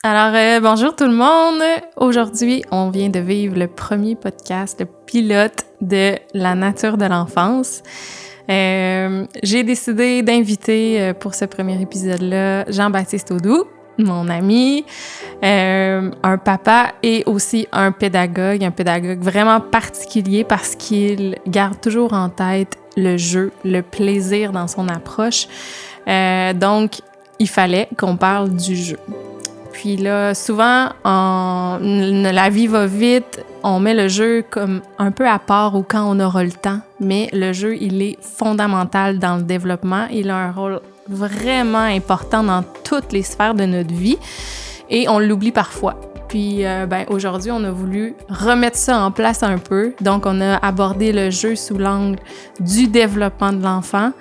Bonjour tout le monde! Aujourd'hui, on vient de vivre le premier podcast, le pilote de la nature de l'enfance. J'ai décidé d'inviter pour ce premier épisode-là Jean-Baptiste Audoux, mon ami, un papa et aussi un pédagogue vraiment particulier parce qu'il garde toujours en tête le jeu, le plaisir dans son approche. Donc, il fallait qu'on parle du jeu. Puis là, souvent, la vie va vite, on met le jeu comme un peu à part ou quand on aura le temps, mais le jeu, il est fondamental dans le développement. Il a un rôle vraiment important dans toutes les sphères de notre vie et on l'oublie parfois. Puis aujourd'hui, on a voulu remettre ça en place un peu. Donc, on a abordé le jeu sous l'angle du développement de l'enfant,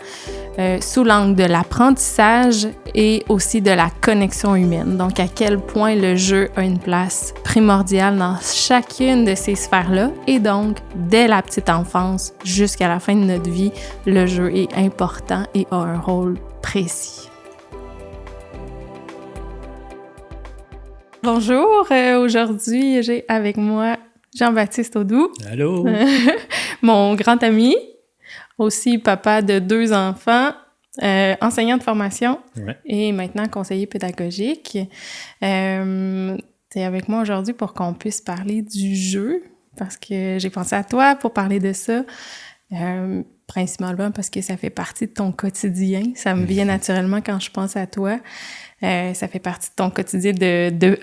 sous l'angle de l'apprentissage et aussi de la connexion humaine. Donc, à quel point le jeu a une place primordiale dans chacune de ces sphères-là. Et donc, dès la petite enfance jusqu'à la fin de notre vie, le jeu est important et a un rôle précis. Bonjour, aujourd'hui j'ai avec moi Jean-Baptiste Audoux. Allô! Mon grand ami, aussi papa de 2 enfants, enseignant de formation et maintenant conseiller pédagogique. T'es avec moi aujourd'hui pour qu'on puisse parler du jeu, parce que j'ai pensé à toi pour parler de ça, principalement parce que ça fait partie de ton quotidien. Ça me vient naturellement quand je pense à toi. Ça fait partie de ton quotidien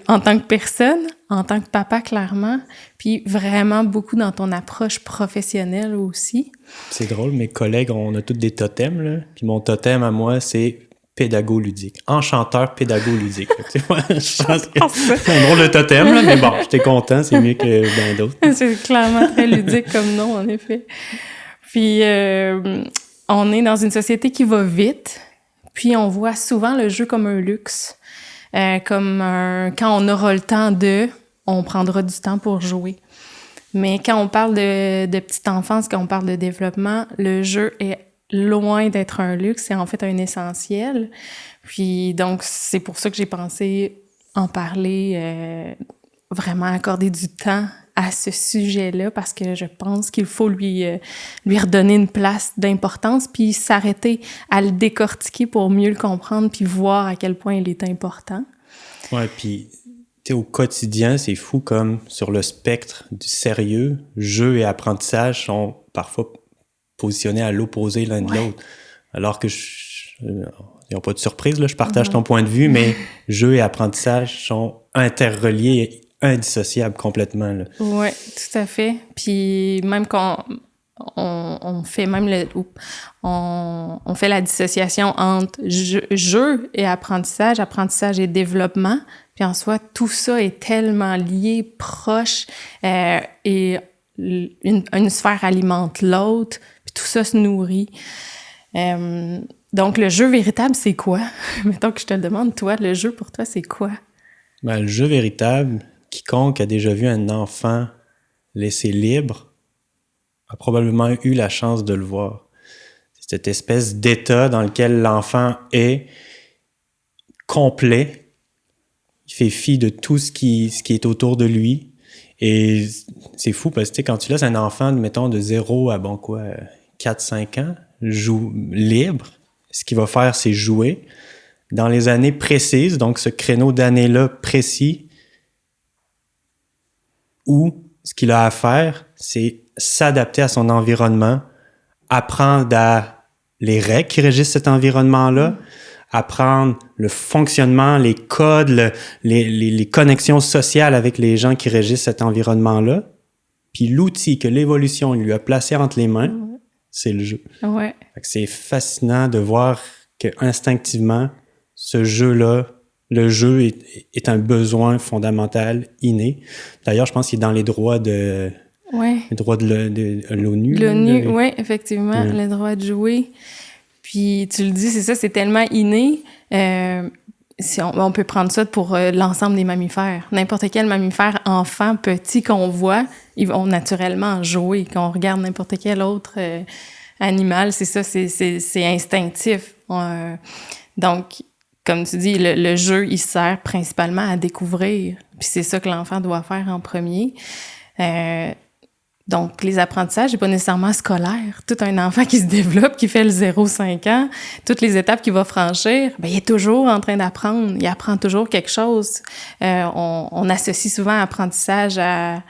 en tant que personne, en tant que papa, clairement, puis vraiment beaucoup dans ton approche professionnelle aussi. C'est drôle, mes collègues, on a tous des totems, là. Puis mon totem à moi, c'est pédago-ludique. Enchanteur pédago-ludique. Tu vois, je pense que c'est un drôle de totem, là, mais bon, j'étais content, c'est mieux que bien d'autres. C'est clairement très ludique comme nom, en effet. Puis, on est dans une société qui va vite. Puis, on voit souvent le jeu comme un luxe, quand on aura le temps on prendra du temps pour jouer. Mais quand on parle de petite enfance, quand on parle de développement, le jeu est loin d'être un luxe, c'est en fait un essentiel. Puis donc, c'est pour ça que j'ai pensé en parler, vraiment accorder du temps à ce sujet-là, parce que je pense qu'il faut lui redonner une place d'importance, puis s'arrêter à le décortiquer pour mieux le comprendre, puis voir à quel point il est important. Ouais, puis au quotidien, c'est fou comme sur le spectre du sérieux, jeu et apprentissage sont parfois positionnés à l'opposé l'un de l'autre. Alors que il n'y a pas de surprise, là, je partage ton point de vue, mais jeu et apprentissage sont interreliés, indissociables complètement. Oui, tout à fait. Puis même quand on fait on fait la dissociation entre jeu et apprentissage et développement. Puis en soi, tout ça est tellement lié, proche, et une sphère alimente l'autre, puis tout ça se nourrit. Donc, le jeu véritable, c'est quoi? Mettons que je te le demande, toi, le jeu pour toi, c'est quoi? Ben, le jeu véritable, quiconque a déjà vu un enfant laissé libre a probablement eu la chance de le voir. C'est cette espèce d'état dans lequel l'enfant est complet. Il fait fi de tout ce qui est autour de lui. Et c'est fou parce que quand tu laisses un enfant, mettons, de 0 à 4-5 ans, joue libre, ce qu'il va faire, c'est jouer. Dans les années précises, donc ce créneau d'années-là précis, où ce qu'il a à faire, c'est s'adapter à son environnement, apprendre les règles qui régissent cet environnement-là, apprendre le fonctionnement, les codes, les connexions sociales avec les gens qui régissent cet environnement-là. Puis l'outil que l'évolution lui a placé entre les mains, c'est le jeu. Ouais. Fait que c'est fascinant de voir que instinctivement, ce jeu-là, le jeu est un besoin fondamental, inné. D'ailleurs, je pense qu'il est dans les droits de l'ONU. L'ONU, oui, effectivement, le droit de jouer. Puis tu le dis, c'est ça, c'est tellement inné. On peut prendre ça pour l'ensemble des mammifères. N'importe quel mammifère enfant, petit qu'on voit, ils vont naturellement jouer. Quand on regarde n'importe quel autre animal, c'est ça, c'est instinctif. Donc, comme tu dis, le jeu, il sert principalement à découvrir. Puis c'est ça que l'enfant doit faire en premier. Donc, les apprentissages, c'est pas nécessairement scolaire. Tout un enfant qui se développe, qui fait le 0-5 ans, toutes les étapes qu'il va franchir, ben, il est toujours en train d'apprendre. Il apprend toujours quelque chose. On associe souvent apprentissage à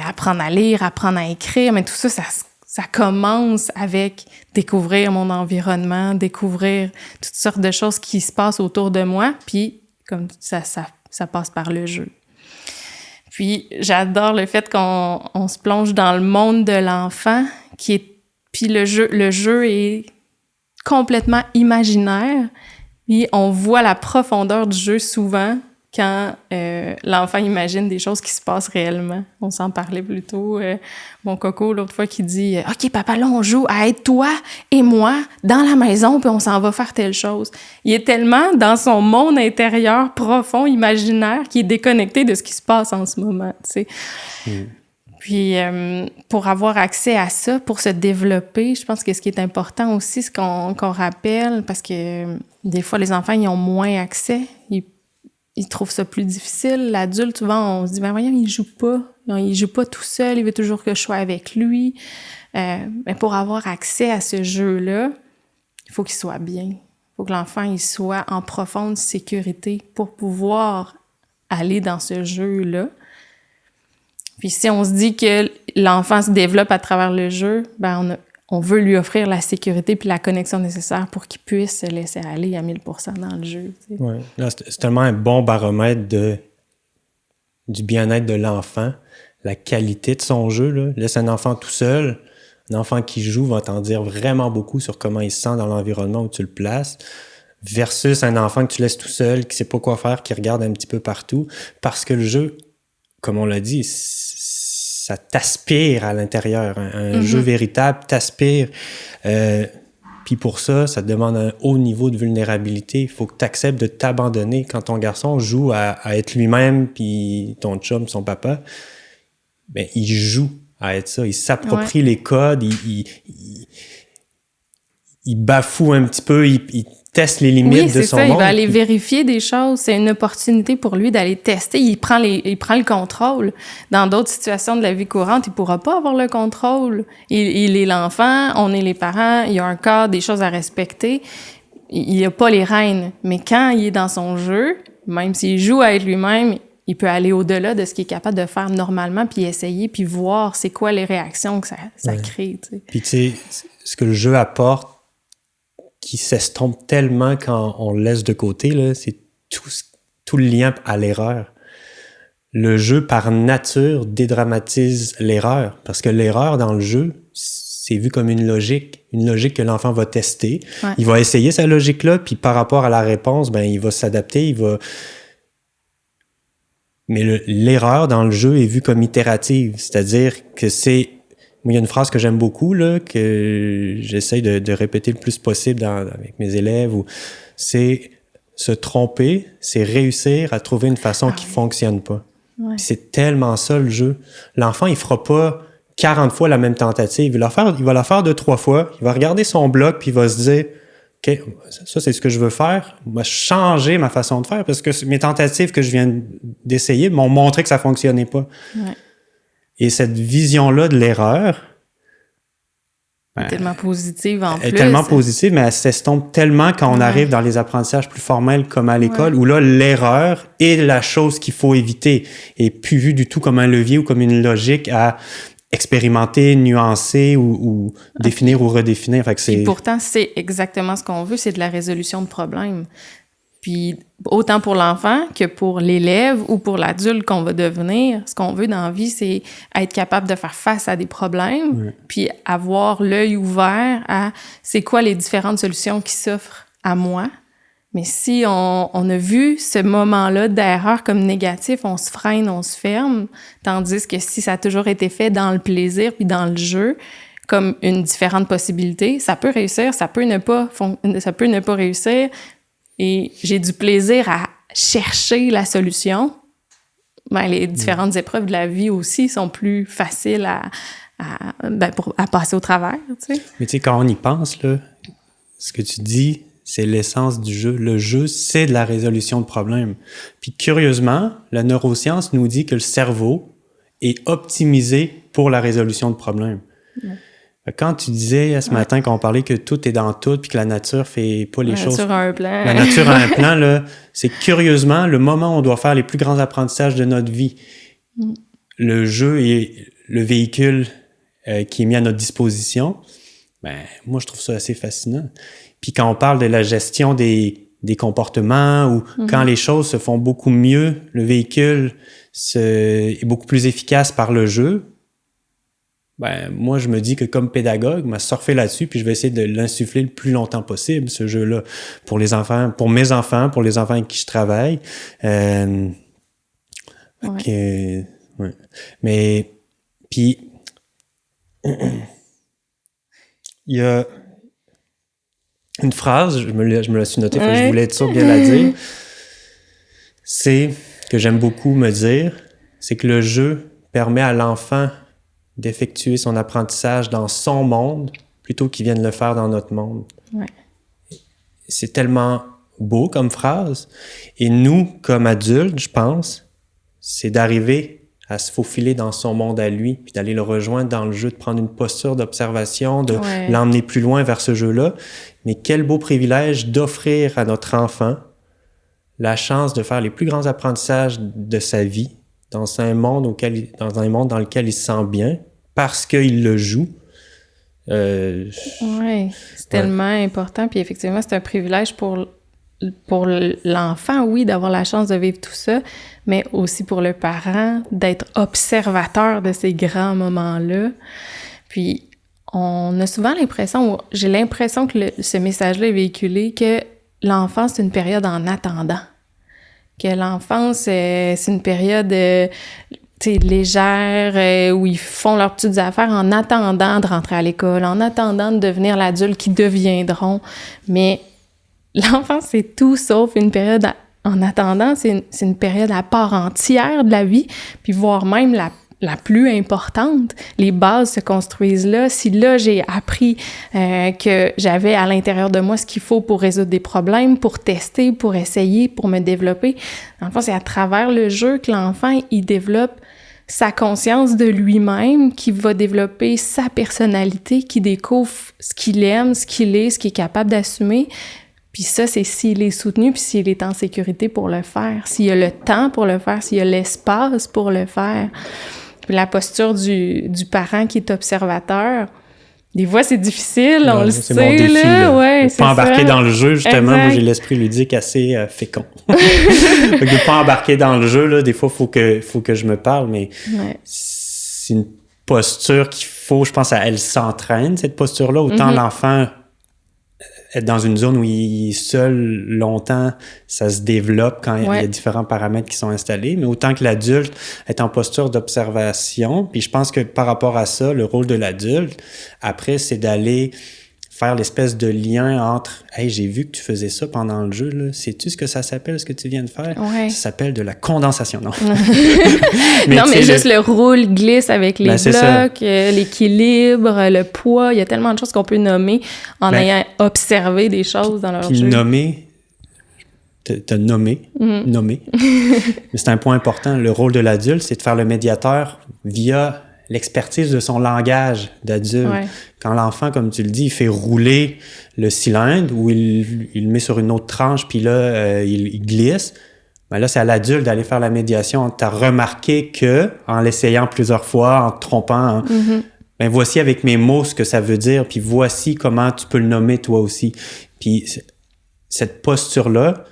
apprendre à lire, apprendre à écrire, mais tout ça, ça commence avec découvrir mon environnement, découvrir toutes sortes de choses qui se passent autour de moi, puis comme ça passe par le jeu. Puis j'adore le fait qu'on se plonge dans le monde de l'enfant, puis le jeu est complètement imaginaire, puis on voit la profondeur du jeu souvent quand l'enfant imagine des choses qui se passent réellement. On s'en parlait plus tôt. Mon coco, l'autre fois, qui dit « OK, papa, là, on joue à être toi et moi dans la maison, puis on s'en va faire telle chose. » Il est tellement dans son monde intérieur profond, imaginaire, qu'il est déconnecté de ce qui se passe en ce moment, tu sais. Puis, pour avoir accès à ça, pour se développer, je pense que ce qui est important aussi, c'est qu'on rappelle, parce que des fois, les enfants, ils ont moins accès, il trouve ça plus difficile. L'adulte, souvent, on se dit, ben voyons, il joue pas tout seul, il veut toujours que je sois avec lui. Mais pour avoir accès à ce jeu-là, il faut qu'il soit bien. Il faut que l'enfant il soit en profonde sécurité pour pouvoir aller dans ce jeu-là. Puis si on se dit que l'enfant se développe à travers le jeu, ben on veut lui offrir la sécurité puis la connexion nécessaire pour qu'il puisse se laisser aller à 1000% dans le jeu. Tu sais. Ouais. Là, c'est tellement un bon baromètre du bien-être de l'enfant, la qualité de son jeu. Là. Laisse un enfant tout seul, un enfant qui joue va t'en dire vraiment beaucoup sur comment il se sent dans l'environnement où tu le places, versus un enfant que tu laisses tout seul, qui sait pas quoi faire, qui regarde un petit peu partout, parce que le jeu, comme on l'a dit, ça t'aspire à l'intérieur. Un jeu véritable t'aspire. Puis pour ça, ça te demande un haut niveau de vulnérabilité. Il faut que tu acceptes de t'abandonner. Quand ton garçon joue à être lui-même, puis ton chum, son papa, ben il joue à être ça. Il s'approprie les codes, il bafoue un petit peu, il teste les limites de son monde. Il va aller vérifier des choses. C'est une opportunité pour lui d'aller tester. Il prend le contrôle. Dans d'autres situations de la vie courante, il pourra pas avoir le contrôle. Il est l'enfant, on est les parents, il y a un cadre, des choses à respecter. Il a pas les rênes. Mais quand il est dans son jeu, même s'il joue à être lui-même, il peut aller au-delà de ce qu'il est capable de faire normalement, puis essayer, puis voir c'est quoi les réactions que ça crée. Tu sais. Puis tu sais, ce que le jeu apporte, qui s'estompe tellement quand on le laisse de côté, là, c'est tout le lien à l'erreur. Le jeu, par nature, dédramatise l'erreur, parce que l'erreur dans le jeu, c'est vu comme une logique que l'enfant va tester. Ouais. Il va essayer sa logique-là, puis par rapport à la réponse, ben il va s'adapter, Mais l'erreur dans le jeu est vue comme itérative, c'est-à-dire que c'est... Il y a une phrase que j'aime beaucoup, là, que j'essaye de répéter le plus possible avec mes élèves, c'est se tromper, c'est réussir à trouver une façon qui fonctionne pas. Ouais. C'est tellement ça, le jeu. L'enfant, il fera pas 40 fois la même tentative. Il va la faire 2-3 fois, il va regarder son bloc, puis il va se dire « OK, ça, c'est ce que je veux faire. Je vais changer ma façon de faire parce que mes tentatives que je viens d'essayer m'ont montré que ça fonctionnait pas. Ouais. » Et cette vision-là de l'erreur... tellement positive en plus. Elle est tellement positive, mais elle s'estompe tellement quand on arrive dans les apprentissages plus formels comme à l'école, où là, l'erreur est la chose qu'il faut éviter et plus vue du tout comme un levier ou comme une logique à expérimenter, nuancer ou définir ou redéfinir. Fait que c'est... Puis pourtant, c'est exactement ce qu'on veut, c'est de la résolution de problèmes. Puis autant pour l'enfant que pour l'élève ou pour l'adulte qu'on va devenir, ce qu'on veut dans la vie, c'est être capable de faire face à des problèmes, puis avoir l'œil ouvert à c'est quoi les différentes solutions qui s'offrent à moi. Mais si on a vu ce moment-là d'erreur comme négatif, on se freine, on se ferme, tandis que si ça a toujours été fait dans le plaisir puis dans le jeu, comme une différente possibilité, ça peut réussir, ça peut ne pas réussir. Et j'ai du plaisir à chercher la solution. Ben, les différentes épreuves de la vie aussi sont plus faciles à passer au travers, tu sais. Mais tu sais, quand on y pense, là, ce que tu dis, C'est l'essence du jeu. Le jeu, c'est de la résolution de problèmes. Puis curieusement, la neuroscience nous dit que le cerveau est optimisé pour la résolution de problèmes. Quand tu disais ce matin qu'on parlait que tout est dans tout puis que la nature fait pas les choses... La nature a un plan. La nature a un plan, là. C'est curieusement le moment où on doit faire les plus grands apprentissages de notre vie. Le jeu est le véhicule qui est mis à notre disposition. Ben, moi, je trouve ça assez fascinant. Puis quand on parle de la gestion des comportements ou quand les choses se font beaucoup mieux, le véhicule est beaucoup plus efficace par le jeu. Ben, moi, je me dis que comme pédagogue, je vais surfer là-dessus puis je vais essayer de l'insuffler le plus longtemps possible, ce jeu-là, pour les enfants, pour mes enfants, pour les enfants avec qui je travaille. Ouais. Mais, puis, il y a une phrase, je me la suis notée, je voulais être sûr bien la dire. C'est que j'aime beaucoup me dire, c'est que le jeu permet à l'enfant d'effectuer son apprentissage dans son monde plutôt qu'il vienne le faire dans notre monde. Ouais. C'est tellement beau comme phrase. Et nous, comme adultes, je pense, c'est d'arriver à se faufiler dans son monde à lui, puis d'aller le rejoindre dans le jeu, de prendre une posture d'observation, de l'emmener plus loin vers ce jeu-là. Mais quel beau privilège d'offrir à notre enfant la chance de faire les plus grands apprentissages de sa vie dans un monde dans lequel il se sent bien, parce qu'il le joue. Oui, c'est tellement important. Puis effectivement, c'est un privilège pour l'enfant, oui, d'avoir la chance de vivre tout ça, mais aussi pour le parent d'être observateur de ces grands moments-là. Puis, on a souvent j'ai l'impression que ce message-là est véhiculé que l'enfance, c'est une période en attendant. Que l'enfance, c'est une période légère, où ils font leurs petites affaires en attendant de rentrer à l'école, en attendant de devenir l'adulte qu'ils deviendront. Mais l'enfance, c'est tout sauf une période en attendant. C'est une période à part entière de la vie, puis voire même la plus importante. Les bases se construisent là. Si là, j'ai appris que j'avais à l'intérieur de moi ce qu'il faut pour résoudre des problèmes, pour tester, pour essayer, pour me développer, dans le fond, c'est à travers le jeu que l'enfant, il développe sa conscience de lui-même, qui va développer sa personnalité, qui découvre ce qu'il aime, ce qu'il est, ce qu'il est capable d'assumer. Puis ça, c'est s'il est soutenu, puis s'il est en sécurité pour le faire, s'il y a le temps pour le faire, s'il y a l'espace pour le faire. Puis la posture du parent qui est observateur, des fois, c'est difficile, on le sait, mon défi, là. Ouais, c'est pas embarquer dans le jeu, justement. Exact. Moi, j'ai l'esprit ludique assez fécond. Fait que de pas embarquer dans le jeu, là, des fois, faut que je me parle, mais c'est une posture qu'il faut, je pense, elle s'entraîne, cette posture-là. Autant l'enfant être dans une zone où il est seul longtemps, ça se développe quand il y a différents paramètres qui sont installés, mais autant que l'adulte est en posture d'observation. Puis je pense que par rapport à ça, le rôle de l'adulte, après, c'est d'aller faire l'espèce de lien entre « Hey, j'ai vu que tu faisais ça pendant le jeu, là. Sais-tu ce que ça s'appelle, ce que tu viens de faire? » Ça s'appelle de la condensation, non? mais juste le roule-glisse avec les blocs, l'équilibre, le poids, il y a tellement de choses qu'on peut nommer en ayant observé des choses dans leur jeu. Puis nommer, t'as nommé, mais c'est un point important. Le rôle de l'adulte, c'est de faire le médiateur via l'expertise de son langage d'adulte. Ouais. Quand l'enfant, comme tu le dis, il fait rouler le cylindre ou il le met sur une autre tranche, puis là, il glisse, ben là, c'est à l'adulte d'aller faire la médiation. Tu as remarqué que, en l'essayant plusieurs fois, en te trompant, ben voici avec mes mots ce que ça veut dire, puis voici comment tu peux le nommer toi aussi. Puis cette posture-là,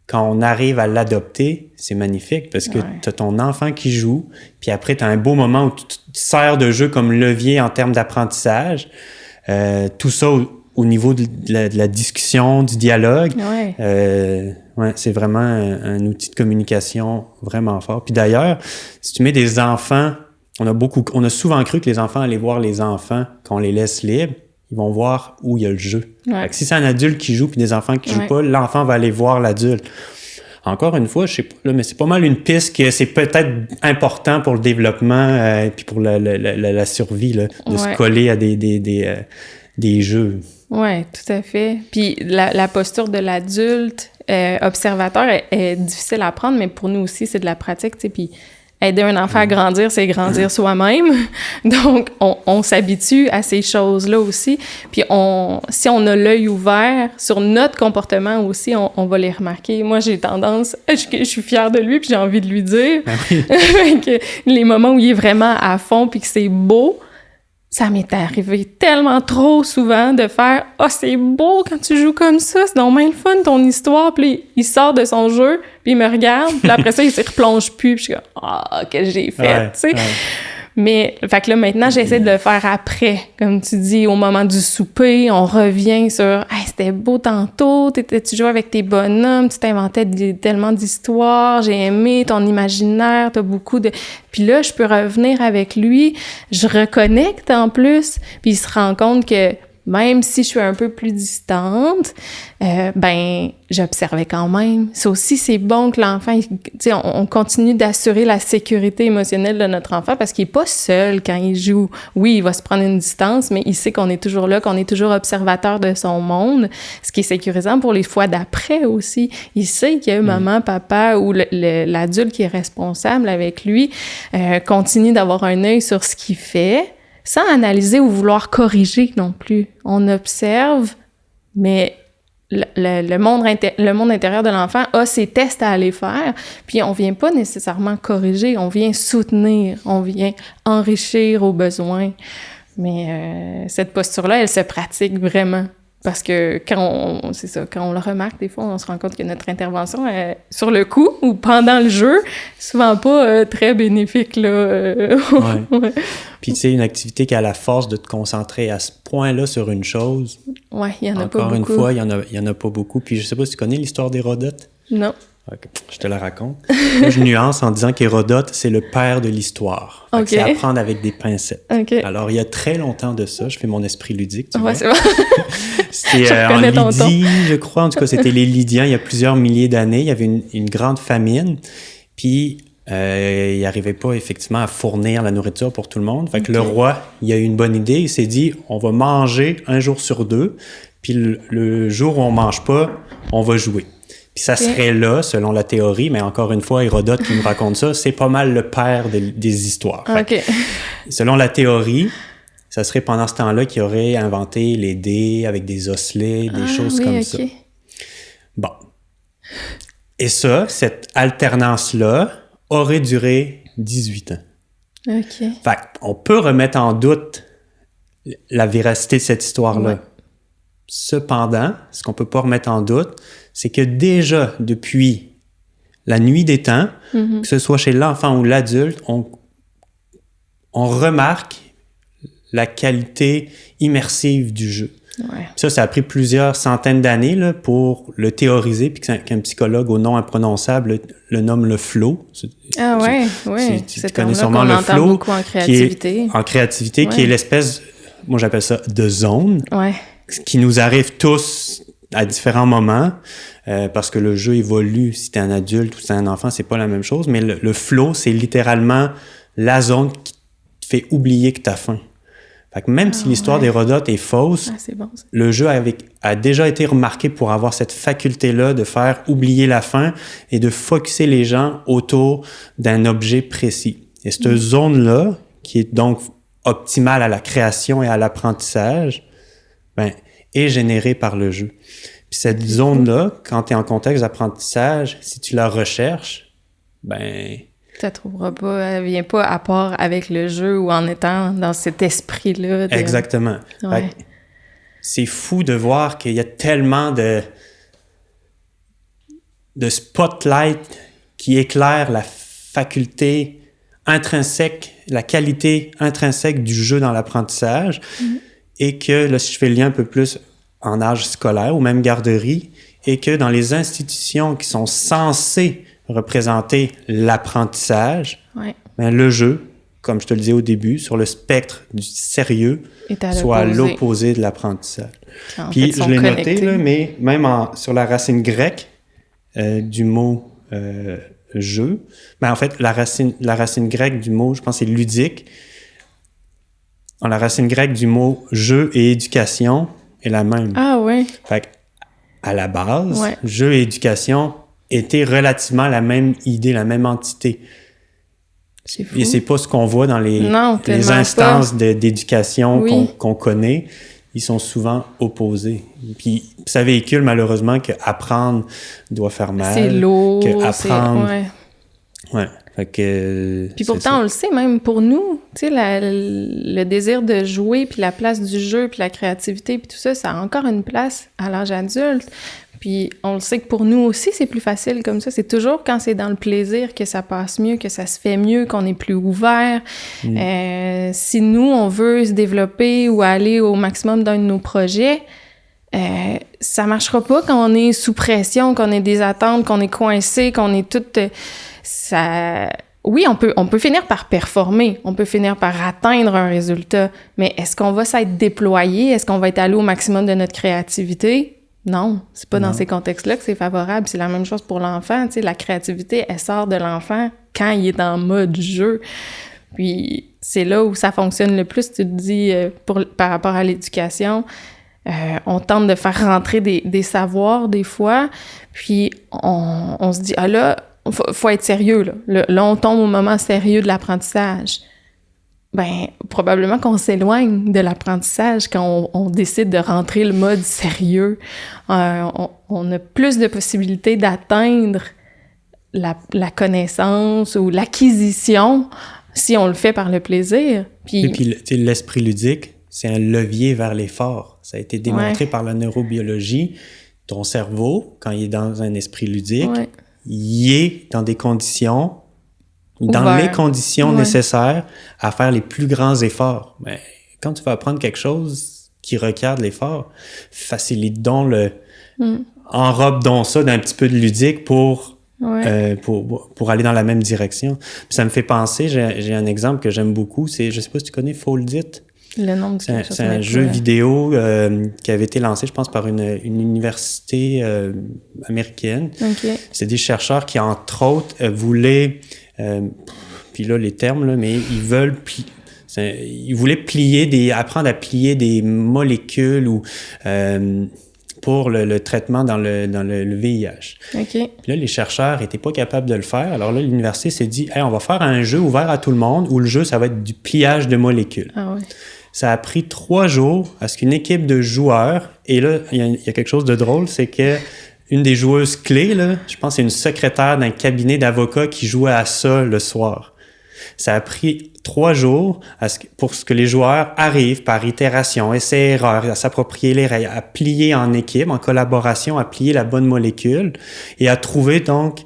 quand on arrive à l'adopter, c'est magnifique parce que tu as ton enfant qui joue, puis après, tu as un beau moment où tu te sers de jeu comme levier en termes d'apprentissage. Tout ça au niveau de la discussion, du dialogue. C'est vraiment un outil de communication vraiment fort. Puis d'ailleurs, si tu mets des enfants, on a souvent cru que les enfants allaient voir les enfants quand on les laisse libres. Ils vont voir où il y a le jeu. Fait que si c'est un adulte qui joue puis des enfants qui jouent pas, l'enfant va aller voir l'adulte. Encore une fois, je sais pas, là, mais c'est pas mal une piste que c'est peut-être important pour le développement puis pour la survie là, de se coller à des jeux. Oui, tout à fait. Puis la posture de l'adulte observateur est difficile à prendre, mais pour nous aussi, c'est de la pratique, tu sais. Puis aider un enfant à grandir, c'est grandir soi-même. Donc, on s'habitue à ces choses-là aussi. Puis si on a l'œil ouvert sur notre comportement aussi, on va les remarquer. Moi, j'ai tendance, je suis fière de lui, puis j'ai envie de lui dire que les moments où il est vraiment à fond, puis que c'est beau, ça m'est arrivé tellement trop souvent de faire « Ah, c'est beau quand tu joues comme ça, c'est donc bien le fun ton histoire. » Puis il sort de son jeu, puis il me regarde, puis après ça, il se replonge plus, puis je suis comme « Ah, que j'ai fait! » tu sais. Mais, fait que là, maintenant, j'essaie de le faire après. Comme tu dis, au moment du souper, on revient sur « Hey, c'était beau tantôt, tu jouais avec tes bonhommes, tu t'inventais tellement d'histoires, j'ai aimé ton imaginaire, t'as beaucoup de... » Puis là, je peux revenir avec lui, je reconnecte en plus, puis il se rend compte que même si je suis un peu plus distante, j'observais quand même. Ça aussi, c'est bon que l'enfant, tu sais, on continue d'assurer la sécurité émotionnelle de notre enfant parce qu'il est pas seul quand il joue. Oui, il va se prendre une distance, mais il sait qu'on est toujours là, qu'on est toujours observateur de son monde, ce qui est sécurisant pour les fois d'après aussi. Il sait que maman, papa ou l'adulte qui est responsable avec lui continue d'avoir un œil sur ce qu'il fait, sans analyser ou vouloir corriger non plus. On observe, mais le monde intérieur de l'enfant a ses tests à aller faire, puis on vient pas nécessairement corriger, on vient soutenir, on vient enrichir aux besoins. Mais cette posture-là, elle se pratique vraiment. Parce que quand on le remarque, des fois, on se rend compte que notre intervention, sur le coup ou pendant le jeu, souvent pas très bénéfique, là. Ouais. Puis, tu sais, une activité qui a la force de te concentrer à ce point-là sur une chose. Ouais, il y en a pas beaucoup. Encore une fois, il y en a pas beaucoup. Puis, je sais pas si tu connais l'histoire d'Hérodote. Non. Okay. Je te la raconte. Moi, je nuance en disant qu'Hérodote, c'est le père de l'histoire. Okay. C'est à prendre avec des pincettes. Okay. Alors, il y a très longtemps de ça, je fais mon esprit ludique, tu vois. C'est bon. C'était en Lydie, je crois. En tout cas, c'était les Lydiens, il y a plusieurs milliers d'années. Il y avait une grande famine. Puis, il n'arrivait pas, effectivement, à fournir la nourriture pour tout le monde. Fait que le roi, il a eu une bonne idée. Il s'est dit, on va manger un jour sur deux. Puis, le jour où on mange pas, on va jouer. Puis ça serait là, selon la théorie, mais encore une fois, Hérodote qui nous raconte ça, c'est pas mal le père des histoires. Selon la théorie, ça serait pendant ce temps-là qu'il aurait inventé les dés avec des osselets, des choses comme ça. Bon. Et ça, cette alternance-là aurait duré 18 ans. Fait qu'on peut remettre en doute la véracité de cette histoire-là. Ouais. Cependant, ce qu'on peut pas remettre en doute, c'est que déjà, depuis la nuit des temps, que ce soit chez l'enfant ou l'adulte, on remarque la qualité immersive du jeu. Ouais. Ça a pris plusieurs centaines d'années là, pour le théoriser, puis qu'un psychologue au nom imprononçable le nomme le flow. Oui. Tu connais sûrement le flow, beaucoup en créativité. Qui est l'espèce, moi j'appelle ça, de zone, qui nous arrive tous à différents moments, parce que le jeu évolue si t'es un adulte ou si t'es un enfant, c'est pas la même chose, mais le flow, c'est littéralement la zone qui te fait oublier que t'as faim. Fait que même si l'histoire d'Hérodote est fausse, le jeu a déjà été remarqué pour avoir cette faculté-là de faire oublier la faim et de focusser les gens autour d'un objet précis. Et cette zone-là, qui est donc optimale à la création et à l'apprentissage, est générée par le jeu. Puis cette zone-là, quand tu es en contexte d'apprentissage, si tu la recherches, tu la trouveras pas, elle vient pas à part avec le jeu ou en étant dans cet esprit-là. Exactement. Ouais. C'est fou de voir qu'il y a tellement de spotlight qui éclaire la faculté intrinsèque, la qualité intrinsèque du jeu dans l'apprentissage. Et que, là, si je fais le lien un peu plus en âge scolaire ou même garderie, et que dans les institutions qui sont censées représenter l'apprentissage, le jeu, comme je te le disais au début, sur le spectre du sérieux, soit à l'opposé de l'apprentissage. Puis je l'ai noté, là, mais même sur la racine grecque du mot jeu, en fait, la racine grecque du mot, je pense, c'est ludique. Dans la racine grecque du mot « jeu » et « éducation », est la même. Ah oui. Fait à la base, Ouais. jeu et éducation étaient relativement la même idée, la même entité. C'est fou. Et c'est pas ce qu'on voit dans les tellement instances d'éducation Oui. qu'on connaît. Ils sont souvent opposés. Puis ça véhicule malheureusement que apprendre doit faire mal. C'est lourd. Que apprendre... Ouais. Ouais. Fait que... Puis c'est pourtant, ça. on le sait, même pour nous, tu sais, le désir de jouer, puis la place du jeu, puis la créativité, puis tout ça, ça a encore une place à l'âge adulte. Puis on le sait que pour nous aussi, c'est plus facile comme ça. C'est toujours quand c'est dans le plaisir que ça passe mieux, que ça se fait mieux, qu'on est plus ouvert. Si nous, on veut se développer ou aller au maximum d'un de nos projets, ça marchera pas quand on est sous pression, qu'on ait des attentes, qu'on est coincé, qu'on est tout... ça... Oui, on peut finir par performer, on peut finir par atteindre un résultat, mais est-ce qu'on va s'être déployé? Est-ce qu'on va être allé au maximum de notre créativité? Non, c'est pas dans ces contextes-là que c'est favorable. C'est la même chose pour l'enfant, tu sais, la créativité, elle sort de l'enfant quand il est en mode jeu. Puis c'est là où ça fonctionne le plus, tu te dis, par rapport à l'éducation. On tente de faire rentrer des savoirs des fois, puis on se dit, ah là, faut être sérieux, là. Là, on tombe au moment sérieux de l'apprentissage. Ben, probablement qu'on s'éloigne de l'apprentissage quand on décide de rentrer le mode sérieux. On a plus de possibilités d'atteindre la connaissance ou l'acquisition si on le fait par le plaisir. Et puis l'esprit ludique, c'est un levier vers l'effort. Ça a été démontré par la neurobiologie. Ton cerveau, quand il est dans un esprit ludique, il est dans des conditions, dans les conditions nécessaires à faire les plus grands efforts. Mais quand tu vas apprendre quelque chose qui requiert de l'effort, facilite donc enrobe donc ça d'un petit peu de ludique pour aller dans la même direction. Puis ça me fait penser, j'ai un exemple que j'aime beaucoup, c'est, je sais pas si tu connais Fold It. Le nom de c'est un jeu vidéo qui avait été lancé, je pense, par une université américaine. Okay. C'est des chercheurs qui, entre autres, voulaient... puis là, les termes, là, mais ils voulaient apprendre à plier des molécules ou... pour le traitement dans le VIH. Okay. Puis là, les chercheurs n'étaient pas capables de le faire. Alors là, l'université s'est dit, hey, on va faire un jeu ouvert à tout le monde où le jeu, ça va être du pliage de molécules. Ah ouais. Ça a pris 3 jours à ce qu'une équipe de joueurs, et là, il y a quelque chose de drôle, c'est que une des joueuses clés, là, je pense que c'est une secrétaire d'un cabinet d'avocats qui jouait à ça le soir. Ça a pris 3 jours pour ce que les joueurs arrivent par itération, essai-erreur, à s'approprier les règles, à plier en équipe, en collaboration, à plier la bonne molécule et à trouver donc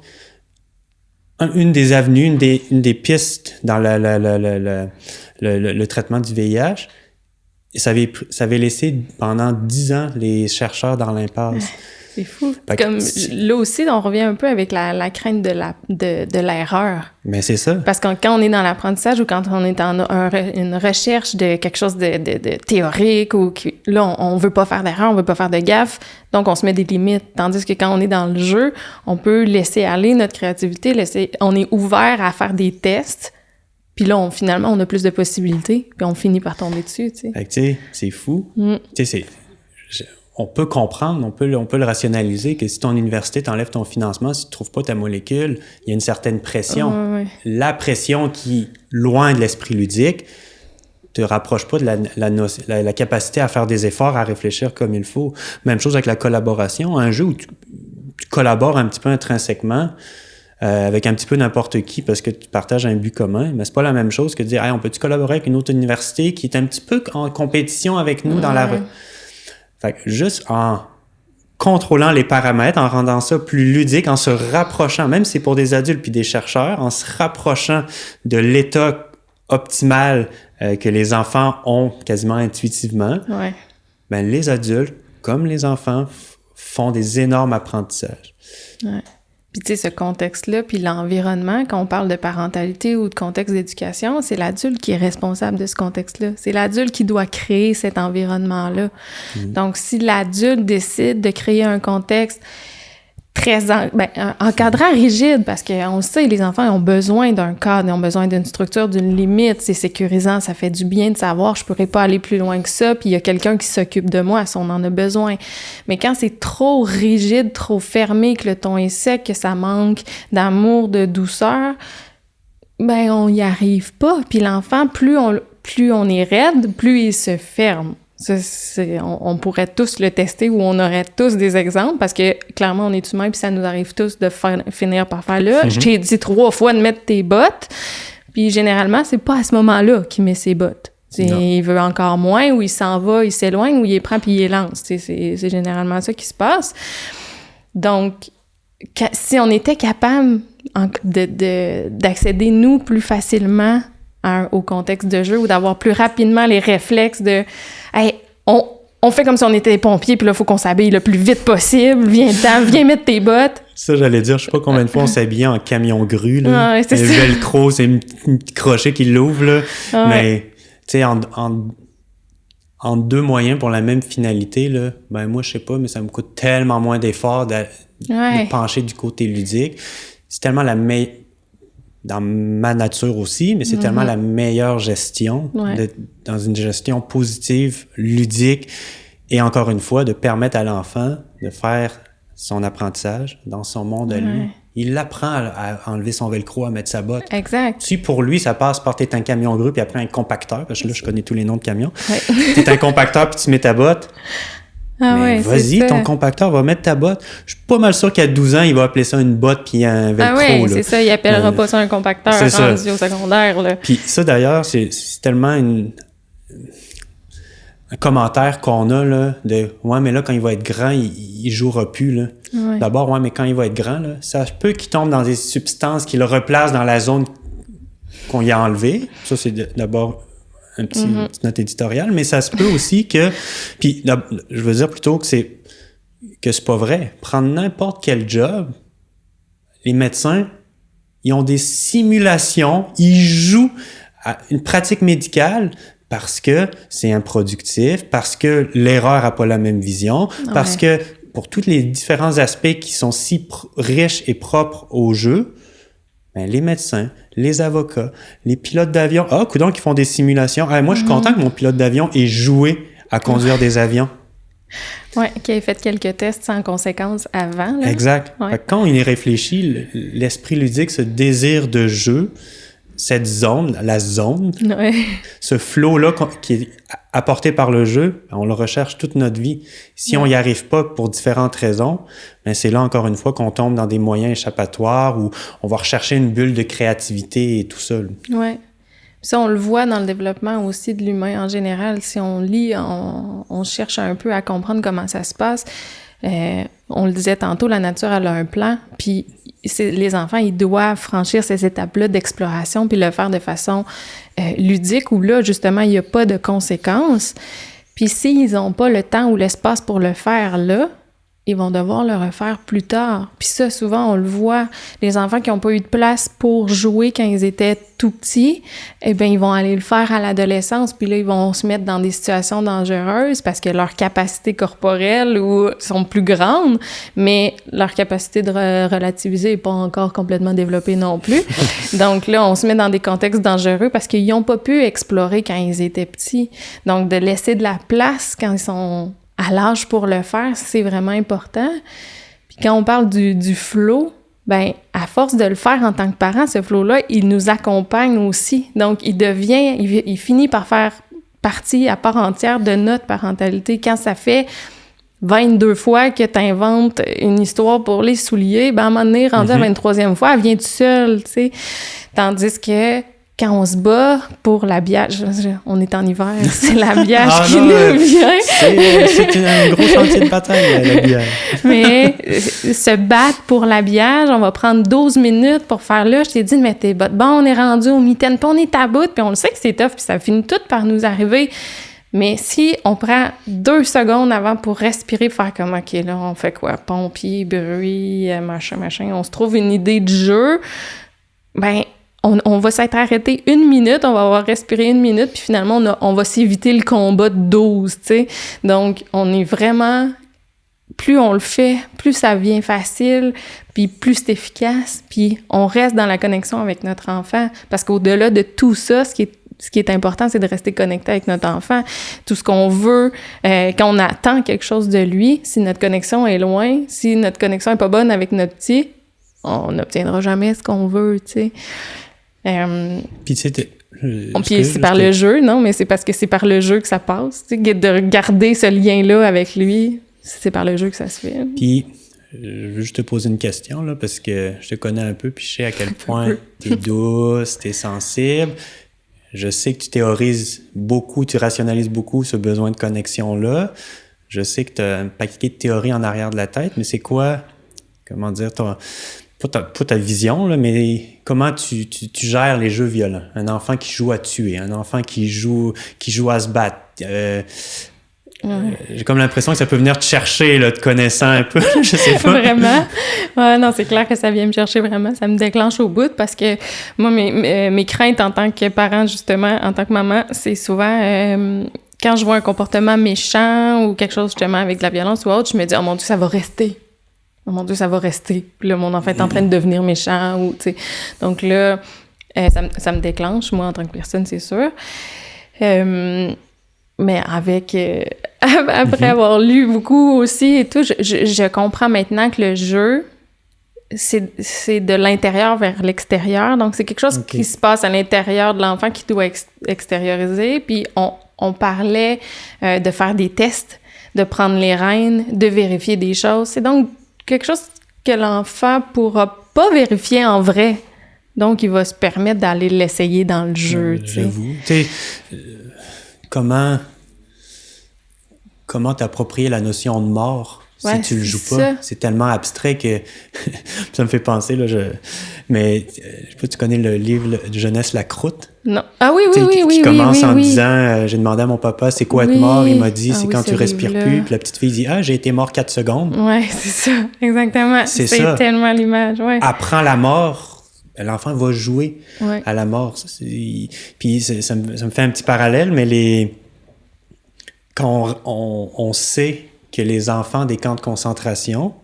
une des avenues, une des pistes dans le traitement du VIH. Et ça avait laissé pendant 10 ans les chercheurs dans l'impasse. C'est fou. Comme là aussi, on revient un peu avec la crainte de l'erreur. Mais c'est ça. Parce que quand on est dans l'apprentissage ou quand on est dans une recherche de quelque chose de théorique ou là, on veut pas faire d'erreur, on veut pas faire de gaffe, donc on se met des limites. Tandis que quand on est dans le jeu, on peut laisser aller notre créativité, on est ouvert à faire des tests. Puis là, finalement, on a plus de possibilités, puis on finit par tomber dessus, tu sais. Fait que, tu sais, c'est fou. Tu sais, on peut comprendre, on peut le rationaliser que si ton université t'enlève ton financement, si tu trouves pas ta molécule, il y a une certaine pression. La pression qui, loin de l'esprit ludique, te rapproche pas de la capacité à faire des efforts, à réfléchir comme il faut. Même chose avec la collaboration. Un jeu où tu collabores un petit peu intrinsèquement, avec un petit peu n'importe qui parce que tu partages un but commun, mais c'est pas la même chose que de dire hey, on peut-tu collaborer avec une autre université qui est un petit peu en compétition avec nous dans la rue. Fait que juste en contrôlant les paramètres, en rendant ça plus ludique, en se rapprochant, même si c'est pour des adultes puis des chercheurs, en se rapprochant de l'état optimal que les enfants ont quasiment intuitivement, ben les adultes, comme les enfants, font des énormes apprentissages. Ouais. Puis tu sais, ce contexte-là, puis l'environnement, quand on parle de parentalité ou de contexte d'éducation, c'est l'adulte qui est responsable de ce contexte-là. C'est l'adulte qui doit créer cet environnement-là. Donc, si l'adulte décide de créer un contexte un encadrant rigide, parce qu'on le sait, les enfants ont besoin d'un cadre, ils ont besoin d'une structure, d'une limite, c'est sécurisant, ça fait du bien de savoir, je pourrais pas aller plus loin que ça, puis il y a quelqu'un qui s'occupe de moi si on en a besoin. Mais quand c'est trop rigide, trop fermé, que le ton est sec, que ça manque d'amour, de douceur, ben on y arrive pas. Puis l'enfant, plus on est raide, plus il se ferme. Ça, on pourrait tous le tester ou on aurait tous des exemples parce que clairement on est humain puis ça nous arrive tous de finir par faire là. Je t'ai dit 3 fois de mettre tes bottes, puis généralement c'est pas à ce moment-là qu'il met ses bottes. Il veut encore moins, ou il s'en va, il s'éloigne, ou il les prend puis il les lance. C'est généralement ça qui se passe. Donc si on était capable d'accéder nous plus facilement au contexte de jeu ou d'avoir plus rapidement les réflexes de hey, on fait comme si on était des pompiers puis là il faut qu'on s'habille le plus vite possible, viens mettre tes bottes. Ça j'allais dire, je sais pas combien de fois on s'habillait en camion grue là. Ouais, c'est le ça. velcro, c'est une petite crochet qui l'ouvre là. Ouais. Mais tu sais en 2 moyens pour la même finalité là, ben moi je sais pas mais ça me coûte tellement moins d'efforts de pencher du côté ludique. C'est tellement dans ma nature aussi, mais c'est tellement la meilleure gestion, dans une gestion positive, ludique, et encore une fois, de permettre à l'enfant de faire son apprentissage dans son monde à lui. Il apprend à enlever son velcro, à mettre sa botte. Exact. Si pour lui, ça passe par t'es un camion grue, puis après un compacteur, parce que là, je connais tous les noms de camions. T'es un compacteur, puis tu mets ta botte. Mais vas-y, ton compacteur va mettre ta botte. Je suis pas mal sûr qu'à 12 ans, il va appeler ça une botte puis un velcro. Ah oui, c'est ça. Il appellera pas ça un compacteur rendu au secondaire. Là. Puis ça, d'ailleurs, c'est tellement un commentaire qu'on a là, de « Ouais, mais là, quand il va être grand, il jouera plus. » là. Ouais. D'abord, « Ouais, mais quand il va être grand, là, ça peut qu'il tombe dans des substances qui le replacent dans la zone qu'on y a enlevée. » Ça, c'est d'abord une petite note éditoriale, mais ça se peut aussi que... Puis, je veux dire plutôt que c'est pas vrai. Prendre n'importe quel job, les médecins, ils ont des simulations, ils jouent à une pratique médicale parce que c'est improductif, parce que l'erreur n'a pas la même vision, parce que pour tous les différents aspects qui sont si riches et propres au jeu, ben, les médecins, les avocats, les pilotes d'avion, coudonc, qui font des simulations. Moi, je suis content que mon pilote d'avion ait joué à conduire des avions. Oui, qui ait fait quelques tests sans conséquences avant. Là. Exact. Ouais. Quand il y réfléchit, l'esprit ludique, ce désir de jeu, cette zone, ce flow-là qui est apporté par le jeu, on le recherche toute notre vie. Si on n'y arrive pas pour différentes raisons, ben c'est là encore une fois qu'on tombe dans des moyens échappatoires où on va rechercher une bulle de créativité et tout ça. Oui. Ça, on le voit dans le développement aussi de l'humain en général. Si on lit, on cherche un peu à comprendre comment ça se passe. On le disait tantôt, la nature, elle a un plan, puis les enfants, ils doivent franchir ces étapes-là d'exploration puis le faire de façon ludique où là, justement, il n'y a pas de conséquences. Puis s'ils n'ont pas le temps ou l'espace pour le faire là, ils vont devoir le refaire plus tard. Puis ça, souvent, on le voit, les enfants qui n'ont pas eu de place pour jouer quand ils étaient tout petits, eh bien, ils vont aller le faire à l'adolescence, puis là, ils vont se mettre dans des situations dangereuses parce que leurs capacités corporelles sont plus grandes, mais leur capacité de relativiser n'est pas encore complètement développée non plus. Donc là, on se met dans des contextes dangereux parce qu'ils n'ont pas pu explorer quand ils étaient petits. Donc, de laisser de la place quand ils sont à l'âge pour le faire, c'est vraiment important. Puis quand on parle du flow, ben à force de le faire en tant que parent, ce flow-là, il nous accompagne aussi. Donc, il finit par faire partie à part entière de notre parentalité. Quand ça fait 22 fois que tu inventes une histoire pour les souliers, ben à un moment donné, rendu à la 23e fois, elle vient toute seule, tu sais. Tandis que quand on se bat pour l'habillage, on est en hiver, c'est l'habillage qui nous vient. C'est un gros chantier de bataille, l'habillage. Mais se battre pour l'habillage, on va prendre 12 minutes pour faire là. Je t'ai dit de mettre tes bottes. Bon, on est rendu au mitaine, puis on est à bout, puis on le sait que c'est tough, puis ça finit tout par nous arriver. Mais si on prend 2 secondes avant pour respirer, faire comme, OK, là, on fait quoi? Pompier, bruit, machin, on se trouve une idée de jeu, ben on va s'être arrêté 1 minute, on va avoir respiré 1 minute, puis finalement, on va s'éviter le combat de 12, tu sais. Donc, on est vraiment plus on le fait, plus ça devient facile, puis plus c'est efficace, puis on reste dans la connexion avec notre enfant. Parce qu'au-delà de tout ça, ce qui est important, c'est de rester connecté avec notre enfant. Tout ce qu'on veut, quand on attend quelque chose de lui, si notre connexion est loin, si notre connexion est pas bonne avec notre petit, on n'obtiendra jamais ce qu'on veut, tu sais. Puis tu sais, puis c'est par le jeu, non? Mais c'est parce que c'est par le jeu que ça passe, tu sais, de garder ce lien-là avec lui. C'est par le jeu que ça se fait. Puis, je veux juste te poser une question, là, parce que je te connais un peu, puis je sais à quel point t'es douce, t'es sensible. Je sais que tu théorises beaucoup, tu rationalises beaucoup ce besoin de connexion-là. Je sais que t'as un paquet de théories en arrière de la tête, mais c'est quoi, comment dire, pas ta vision, là, mais comment tu gères les jeux violents? Un enfant qui joue à tuer, un enfant qui joue à se battre. J'ai comme l'impression que ça peut venir te chercher, là, te connaissant un peu, je sais pas. Vraiment? Ouais, non, c'est clair que ça vient me chercher vraiment. Ça me déclenche au bout parce que moi, mes craintes en tant que parent, justement, en tant que maman, c'est souvent quand je vois un comportement méchant ou quelque chose, justement, avec de la violence ou autre, je me dis « Oh mon Dieu, ça va rester. Oh mon Dieu, ça va rester. » Puis là, mon enfant est en train de devenir méchant ou, tu sais. Donc là, ça me déclenche, moi, en tant que personne, c'est sûr. Mais après avoir lu beaucoup aussi et tout, je comprends maintenant que le jeu, c'est de l'intérieur vers l'extérieur. Donc, c'est quelque chose qui se passe à l'intérieur de l'enfant qui doit extérioriser. Puis, on parlait de faire des tests, de prendre les rênes, de vérifier des choses. C'est donc quelque chose que l'enfant pourra pas vérifier en vrai. Donc, il va se permettre d'aller l'essayer dans le jeu, tu sais. J'avoue. Tu sais, comment t'approprier la notion de mort si tu le joues pas? Ça. C'est tellement abstrait que ça me fait penser, là, mais je sais pas, tu connais le livre de jeunesse La Croûte? Non. Ah oui, oui. Qui commence en disant j'ai demandé à mon papa c'est quoi être mort, il m'a dit c'est quand tu respires plus, puis la petite fille dit j'ai été mort 4 secondes. Ouais, c'est ça, exactement. C'est ça. Tellement l'image, ouais. Apprends la mort, l'enfant va jouer à la mort. Puis ça me fait un petit parallèle, mais quand on sait que les enfants des camps de concentration,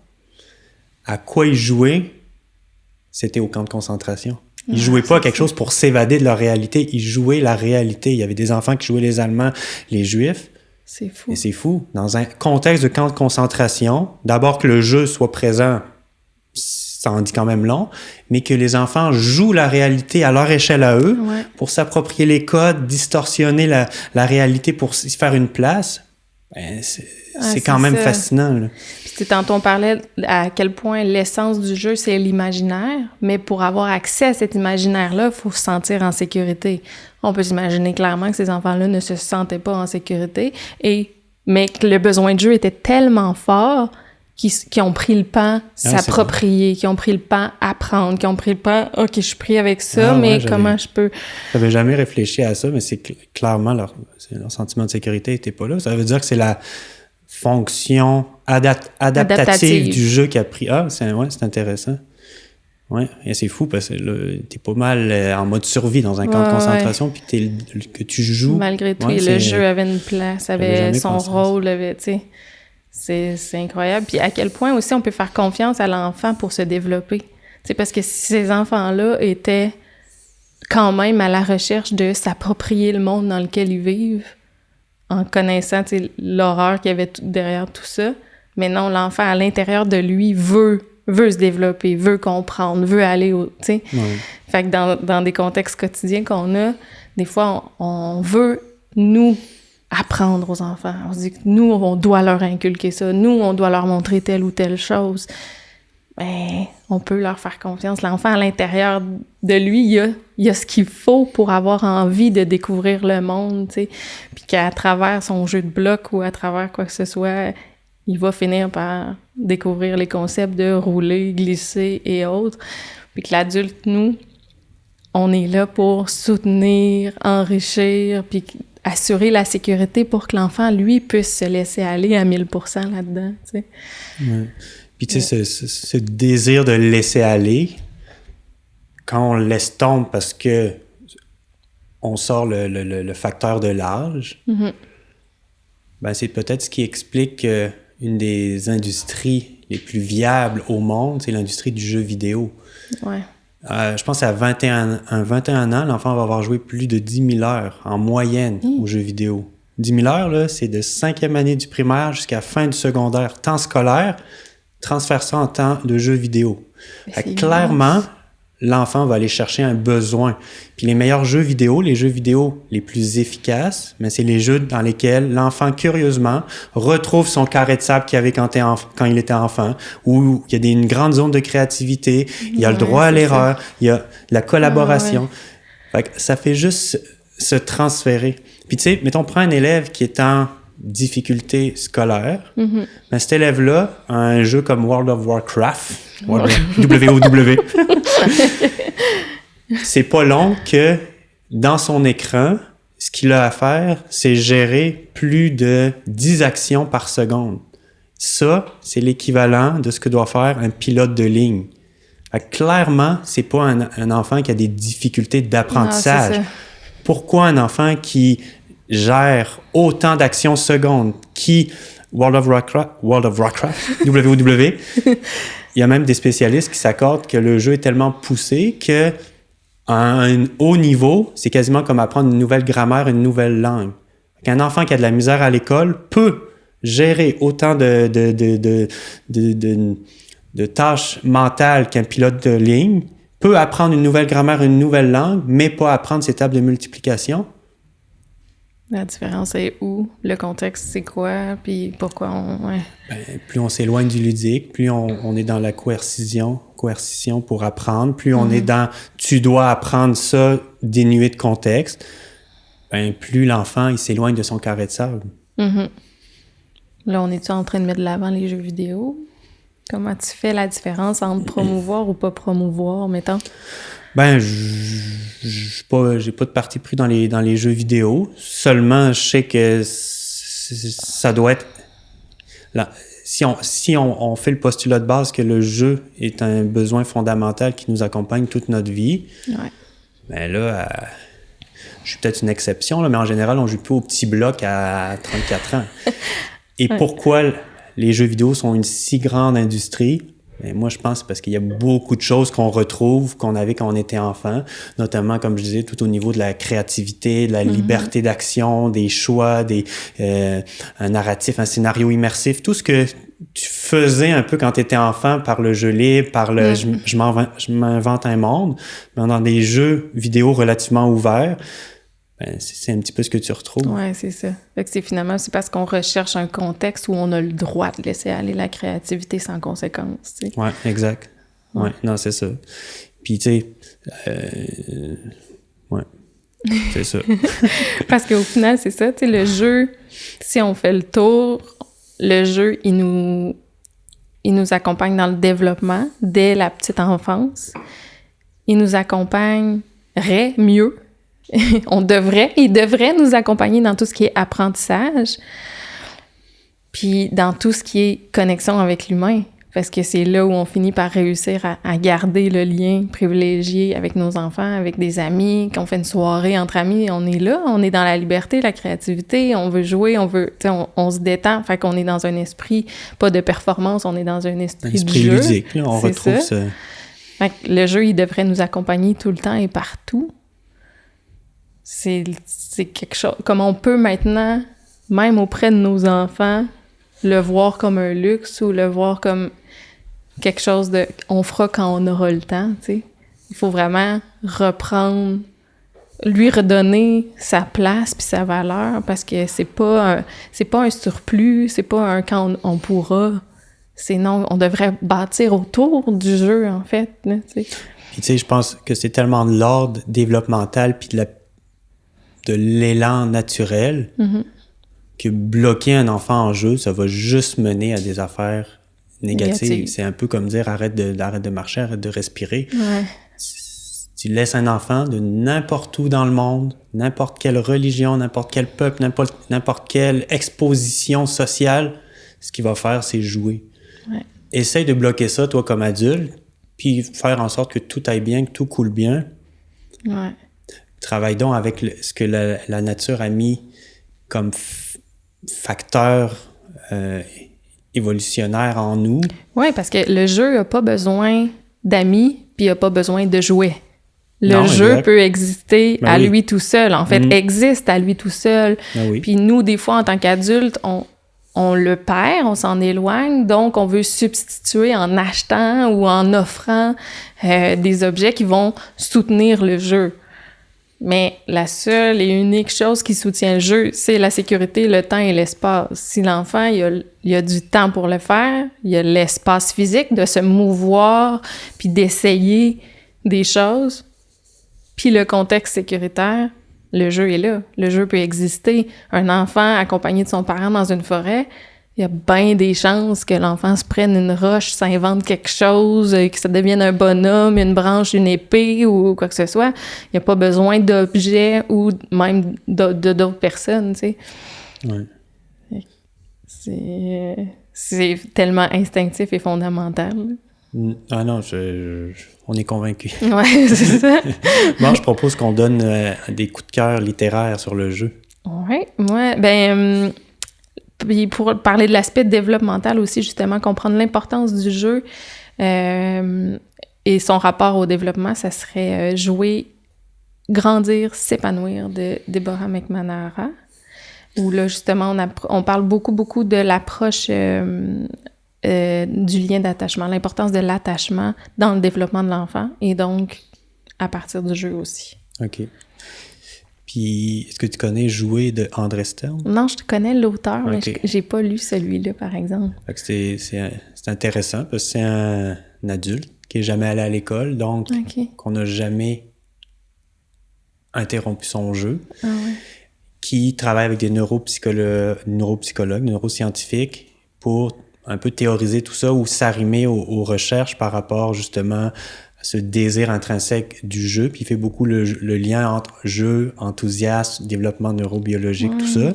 à quoi ils jouaient, c'était au camp de concentration. Ils jouaient pas à quelque chose pour s'évader de leur réalité. Ils jouaient la réalité. Il y avait des enfants qui jouaient les Allemands, les Juifs. C'est fou. Et c'est fou. Dans un contexte de camp de concentration, d'abord que le jeu soit présent, ça en dit quand même long, mais que les enfants jouent la réalité à leur échelle à eux pour s'approprier les codes, distorsionner la réalité pour se faire une place. Ben, c'est quand même fascinant, là. Puis tantôt, on parlait à quel point l'essence du jeu, c'est l'imaginaire, mais pour avoir accès à cet imaginaire-là, il faut se sentir en sécurité. On peut s'imaginer clairement que ces enfants-là ne se sentaient pas en sécurité, mais que le besoin de jeu était tellement fort qu'ils ont pris le pas s'approprier, qui ont pris le pas apprendre, qui ont pris le pas « OK, je suis pris avec ça, mais comment je peux... » J'avais jamais réfléchi à ça, mais c'est clairement leur sentiment de sécurité n'était pas là. Ça veut dire que c'est la fonction adaptative du jeu qui a pris... c'est intéressant. Ouais, et c'est fou parce que là, t'es pas mal en mode survie dans un camp de concentration, puis que tu joues... Malgré tout, le jeu avait une place, avait son rôle, tu sais... C'est incroyable. Puis à quel point aussi on peut faire confiance à l'enfant pour se développer. C'est parce que si ces enfants-là étaient quand même à la recherche de s'approprier le monde dans lequel ils vivent, en connaissant l'horreur qu'il y avait derrière tout ça, mais non, l'enfant à l'intérieur de lui veut se développer, veut comprendre, veut aller au... Fait que dans des contextes quotidiens qu'on a, des fois, on veut, nous, apprendre aux enfants. On se dit que nous, on doit leur inculquer ça. Nous, on doit leur montrer telle ou telle chose. Ben, on peut leur faire confiance. L'enfant, à l'intérieur de lui, il y a ce qu'il faut pour avoir envie de découvrir le monde, tu sais. Puis qu'à travers son jeu de blocs ou à travers quoi que ce soit, il va finir par découvrir les concepts de rouler, glisser et autres. Puis que l'adulte, nous, on est là pour soutenir, enrichir, puis assurer la sécurité pour que l'enfant, lui, puisse se laisser aller à 1000% là-dedans, tu sais. Ouais. Puis tu sais, ce désir de laisser aller, quand on le laisse tomber parce que on sort le facteur de l'âge, ben c'est peut-être ce qui explique qu'il une des industries les plus viables au monde, c'est l'industrie du jeu vidéo. Ouais. Je pense qu'à 21 ans, l'enfant va avoir joué plus de 10 000 heures en moyenne aux jeux vidéo. 10 000 heures, là, c'est de 5e année du primaire jusqu'à la fin du secondaire. Temps scolaire, transfère ça en temps de jeux vidéo. Clairement, l'enfant va aller chercher un besoin. Puis les meilleurs jeux vidéo, les jeux vidéo les plus efficaces, mais c'est les jeux dans lesquels l'enfant, curieusement, retrouve son carré de sable qu'il avait quand il était enfant, où il y a une grande zone de créativité, il y a le droit à l'erreur, il y a la collaboration. Fait que ça fait juste se transférer. Puis tu sais, mettons, prends un élève qui est en difficulté scolaire, mais cet élève-là a un jeu comme World of Warcraft, WoW, c'est pas long que dans son écran, ce qu'il a à faire, c'est gérer plus de 10 actions par seconde. Ça, c'est l'équivalent de ce que doit faire un pilote de ligne. Clairement, c'est pas un enfant qui a des difficultés d'apprentissage. Non, pourquoi un enfant qui gère autant d'actions secondes, qui World of Warcraft, WoW, il y a même des spécialistes qui s'accordent que le jeu est tellement poussé que à un haut niveau, c'est quasiment comme apprendre une nouvelle grammaire, une nouvelle langue. Un enfant qui a de la misère à l'école peut gérer autant de tâches mentales qu'un pilote de ligne, peut apprendre une nouvelle grammaire, une nouvelle langue, mais pas apprendre ses tables de multiplication. La différence est où? Le contexte, c'est quoi? Puis pourquoi on... Ouais. Plus on s'éloigne du ludique, plus on est dans la coercition pour apprendre, plus on est dans « tu dois apprendre ça » dénué de contexte, plus l'enfant il s'éloigne de son carré de sable. Là, on est-tu en train de mettre de l'avant les jeux vidéo? Comment tu fais la différence entre promouvoir ou pas promouvoir, mettons? J'ai pas de parti pris dans les jeux vidéo. Seulement, je sais que ça doit être... Là, si on fait le postulat de base que le jeu est un besoin fondamental qui nous accompagne toute notre vie, là, je suis peut-être une exception, là, mais en général, on joue plus au petit bloc à 34 ans. Et pourquoi les jeux vidéo sont une si grande industrie? Moi, je pense parce qu'il y a beaucoup de choses qu'on retrouve, qu'on avait quand on était enfant, notamment, comme je disais, tout au niveau de la créativité, de la liberté d'action, des choix, un narratif, un scénario immersif, tout ce que tu faisais un peu quand tu étais enfant par le jeu libre, par le je m'invente un monde, mais dans des jeux vidéo relativement ouverts, c'est un petit peu ce que tu retrouves. Oui, c'est ça. Fait que c'est parce qu'on recherche un contexte où on a le droit de laisser aller la créativité sans conséquence. Tu sais. Oui, exact. Ouais, non, c'est ça. Puis, tu sais, c'est ça. Parce qu'au final, c'est ça, tu sais, le jeu, si on fait le tour, le jeu, il nous accompagne dans le développement dès la petite enfance. Il nous accompagnerait mieux. Il devrait nous accompagner dans tout ce qui est apprentissage, puis dans tout ce qui est connexion avec l'humain, parce que c'est là où on finit par réussir à garder le lien privilégié avec nos enfants, avec des amis, qu'on fait une soirée entre amis, on est là, on est dans la liberté, la créativité, on veut jouer, on se détend, fait qu'on est dans un esprit, pas de performance, on est dans un esprit du jeu. Ludique, là, on retrouve ça. Fait que le jeu, il devrait nous accompagner tout le temps et partout. C'est quelque chose... Comme on peut maintenant, même auprès de nos enfants, le voir comme un luxe ou le voir comme quelque chose de... On fera quand on aura le temps, tu sais. Il faut vraiment reprendre... Lui redonner sa place puis sa valeur parce que c'est pas un surplus, c'est pas un quand on pourra. C'est non, on devrait bâtir autour du jeu, en fait, là, tu sais. Puis tu sais, je pense que c'est tellement de l'ordre développemental puis de l'élan naturel que bloquer un enfant en jeu, ça va juste mener à des affaires négatives. C'est un peu comme dire arrête de marcher, arrête de respirer. Ouais. Tu laisses un enfant de n'importe où dans le monde, n'importe quelle religion, n'importe quel peuple, n'importe quelle exposition sociale, ce qu'il va faire, c'est jouer. Ouais. Essaye de bloquer ça, toi, comme adulte, puis faire en sorte que tout aille bien, que tout coule bien. Ouais. Travaille donc avec ce que la nature a mis comme facteur évolutionnaire en nous. Oui, parce que le jeu n'a pas besoin d'amis, puis il n'a pas besoin de jouets. Le Non, jeu exact. peut exister Ben à oui. lui tout seul. En fait, existe à lui tout seul. Ben oui. Puis nous, des fois, en tant qu'adultes, on le perd, on s'en éloigne, donc on veut substituer en achetant ou en offrant des objets qui vont soutenir le jeu. Mais la seule et unique chose qui soutient le jeu, c'est la sécurité, le temps et l'espace. Si l'enfant, il y a du temps pour le faire, il y a l'espace physique de se mouvoir puis d'essayer des choses, puis le contexte sécuritaire, le jeu est là. Le jeu peut exister. Un enfant accompagné de son parent dans une forêt, il y a bien des chances que l'enfant se prenne une roche, s'invente quelque chose, que ça devienne un bonhomme, une branche, une épée ou quoi que ce soit. Il n'y a pas besoin d'objets ou même d'autres personnes, tu sais. Ouais. C'est tellement instinctif et fondamental. Ah non, on est convaincus. Ouais, c'est ça. Moi, je propose qu'on donne des coups de cœur littéraires sur le jeu. Oui, moi, puis pour parler de l'aspect développemental aussi, justement, comprendre l'importance du jeu et son rapport au développement, ça serait Jouer, grandir, s'épanouir de Deborah McNamara, où là, justement, on parle beaucoup de l'approche du lien d'attachement, l'importance de l'attachement dans le développement de l'enfant et donc à partir du jeu aussi. OK. Puis, est-ce que tu connais Jouer de André Stern? Non, je connais l'auteur, okay. Mais j'ai pas lu celui-là, par exemple. Fait que c'est intéressant parce que c'est un adulte qui n'est jamais allé à l'école, donc qu'on n'a jamais interrompu son jeu, qui travaille avec des neuropsychologues, neuroscientifiques pour un peu théoriser tout ça ou s'arrimer aux recherches par rapport justement à ce désir intrinsèque du jeu. Puis il fait beaucoup le lien entre jeu, enthousiasme, développement neurobiologique, tout ça.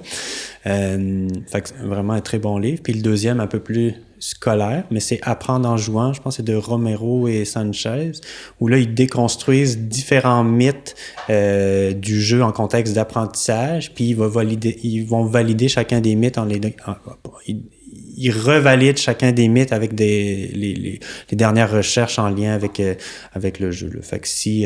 Fait que c'est vraiment un très bon livre. Puis le deuxième, un peu plus scolaire, mais c'est Apprendre en jouant, je pense que c'est de Romero et Sanchez, où là, ils déconstruisent différents mythes du jeu en contexte d'apprentissage, puis ils vont valider chacun des mythes ils revalident chacun des mythes avec les dernières recherches en lien avec le jeu. Là. Fait que si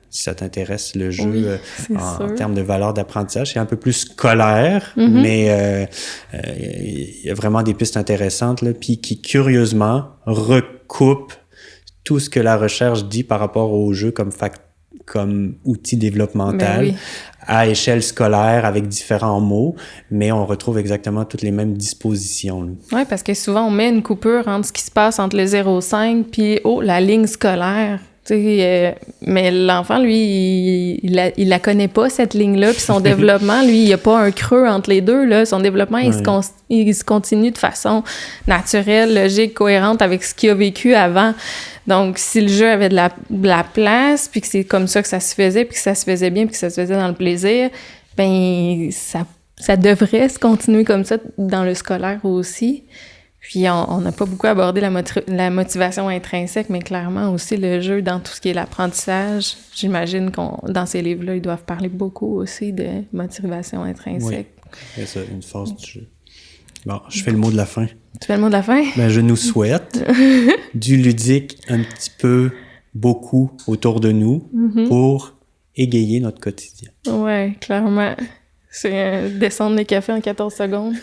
ça t'intéresse, le jeu en termes de valeur d'apprentissage, c'est un peu plus scolaire, mais il y a vraiment des pistes intéressantes là, puis qui, curieusement, recoupent tout ce que la recherche dit par rapport au jeu comme outil développemental à échelle scolaire avec différents mots, mais on retrouve exactement toutes les mêmes dispositions. Oui, parce que souvent, on met une coupure entre ce qui se passe entre le 0-5 puis la ligne scolaire. Mais l'enfant, lui, il la connaît pas, cette ligne-là, puis son développement, lui, il n'y a pas un creux entre les deux, là. Son développement, il se continue de façon naturelle, logique, cohérente avec ce qu'il a vécu avant. Donc, si le jeu avait de la place, puis que c'est comme ça que ça se faisait, puis que ça se faisait bien, puis que ça se faisait dans le plaisir, ben ça devrait se continuer comme ça dans le scolaire aussi. Puis on n'a pas beaucoup abordé la motivation intrinsèque, mais clairement aussi le jeu dans tout ce qui est l'apprentissage. J'imagine dans ces livres-là, ils doivent parler beaucoup aussi de motivation intrinsèque. Oui, c'est ça, une force du jeu. Bon, je fais le mot de la fin. Tu fais le mot de la fin? Ben, je nous souhaite du ludique un petit peu, beaucoup autour de nous pour égayer notre quotidien. Oui, clairement. C'est descendre les cafés en 14 secondes.